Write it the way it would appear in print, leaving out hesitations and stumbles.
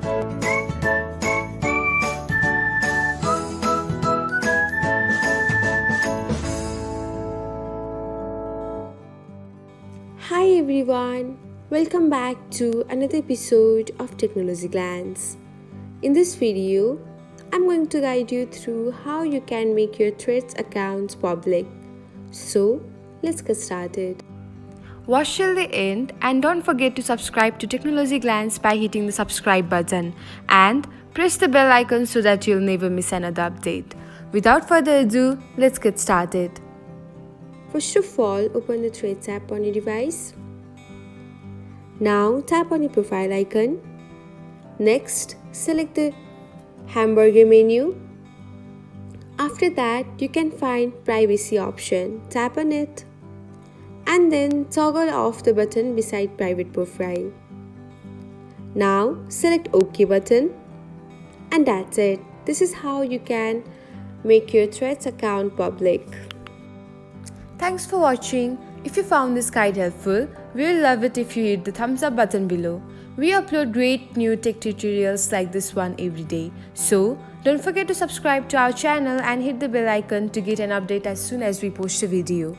Hi everyone, welcome back to another episode of Technologyglance. In this video, I'm going to guide you through how you can make your Threads accounts public. So, let's get started. Watch till the end and don't forget to subscribe to Technologyglance by hitting the subscribe button and press the bell icon so that you'll never miss another update. Without further ado, let's get started. First of all, open the Threads app on your device. Now, tap on your profile icon. Next, select the hamburger menu. After that, you can find privacy option. Tap on it and then toggle off the button beside private profile. Now, select OK button and that's it. This is how you can make your Threads account public. Thanks for watching. If you found this guide helpful, we will love it if you hit the thumbs up button below. We upload great new tech tutorials like this one every day. So, don't forget to subscribe to our channel and hit the bell icon to get an update as soon as we post a video.